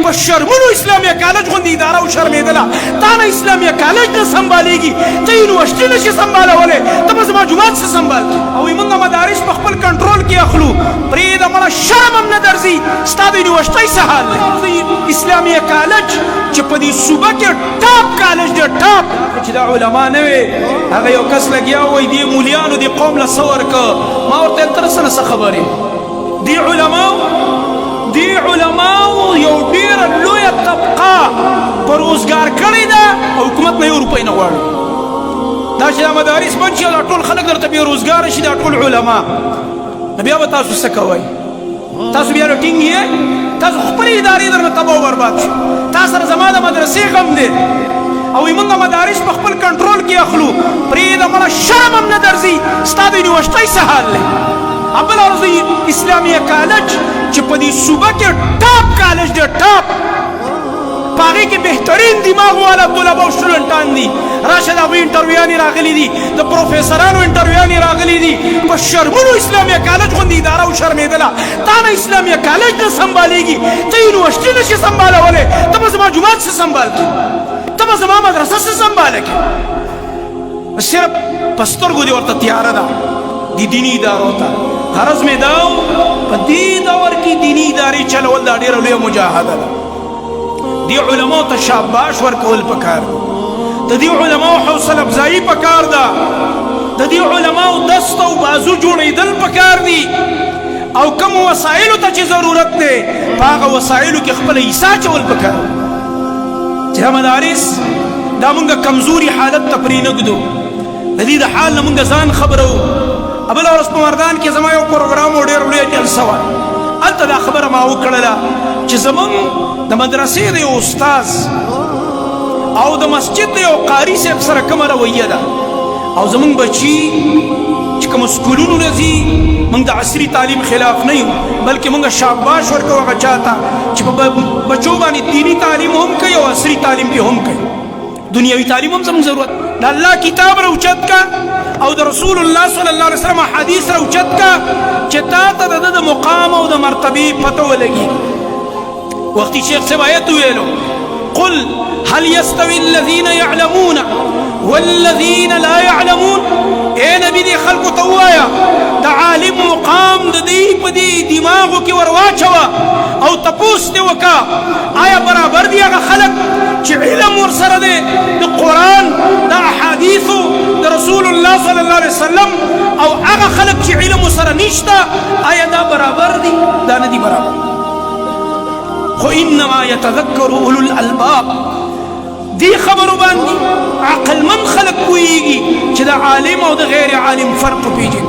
په شرمونو اسلامي کالج غوندې اداره وشرمېدله تا نه اسلامي کالج نه سنبالېږي ته یونیورسټي نه شي سنبالولی ته به زما جومات څه سنبال او موږ مدارس په خپل کنټرول کې اخلو پرېږده مړه شرم هم نه درځي ستا د یونیورسټۍ څه حال دی اسلامي کالج چې په دې صوبه کې ټاپ کالج دی ټاپ چې دا علما نه وي هغه یو کس لګیا وایي دې مولیانو دې قوم له څه ورکه ما ورته تر څه نه څه خبرې دې علماو یو ډېره لویه طبقه په روزګار کړې ده او حکومت نه یو روپۍ نه غواړي دا چې دا مدارس بند شي او دا ټول خلک درته بې روزګاره شي دا ټول علما نو بیا به تاسو څه کوئ تاسو بیا نو ټینګ یې تاسو خپلې ادارې درنه تباه او برباد شو تا سره زما د مدرسې غم دی او موږ مدارس په خپل کنټرول کې اخلو پرېږده مړه شرم هم نه درځي ستا د یونیورسټۍ څه حال دی بل عرض اسلامي کالج چې په دې صوبه کې ټاپ کالج دی ټاپ په هغې کې بهترین دماغ والا طلبه او سټوډنټان دي راشه د هغوی انټرویویانې راغلي دي د پروفیسرانو انټرویویانې راغلي دي په شرمونو اسلامي کالج غوندې اداره وشرمېدله تا نه اسلامي کالج نه سنبالېږي ته یونیورسټي نه شي سنبالولی ته به زما جومات څه سنبال کړي ته به زما مدرسه څه سنباله کړي صرف په سترګو دې ورته تیاره ده دی دینی ادارو ته غرض مې دا و په دې دور کې دیني ادارې چلول دا ډېره لویه مجاهده ده دې علماو ته شاباش ورکول پکار د دې علماو حوصله افزایي پکار ده د دې علماو دست او بازو جوړېدل پکار دي او کوم وسایلو ته چې ضرورت دی په هغه وسایلو کې خپله حصه اچول پکار چې مدارس دا مونږ کمزوري حالت ته پرېنږدو د دې د حال نه مونږ ځان خبرو بل ورځ په مردان کې زما یو پروګرام و ډېره لویه جلسه وه هلته دا خبره ما وکړله چې زمونږ د مدرسې د یو استاذ او د مسجد د یو قاري صاحب سره کومه رویه ده او زمونږ بچي چې کوم سکولونو نه ځي موږ د عصري تعلیم خلاف نه یو بلکې موږ شاباش ورکوو هغه چا ته چې په بچو باندې دیني تعلیم هم کوي او عصري تعلیم پې هم کوي دنیاوي تعلیم هم زموږ ضرورت د الله کتاب راوچت کا او د رسول الله صلی الله علیه وسلم حدیث راوچت کا چې تا ته د ده د مقام او د مرتبې پته ولګي وختي شیخ صاحب آیت ویلو قل هل يستوي الذين يعلمون والذين لا يعلمون اے نبی دی خلقو ته ووایه د عالم مقام د دې په دې دماغو کې ور واچوه او تپوس دې وکړه آیا برابر دي هغه خلک چې علم ورسره دی د قرآن د احادیثو د رسول الله صلی الله علیه وسلم او هغه خلک چې علم ورسره نشته آیا دا برابر دي دا نه دي برابر خو انما يتذكر اولو الالباب دی خبرو باندې عقلمند خلک پوهیږي چې د عالم او د غیر عالم فرق پیژني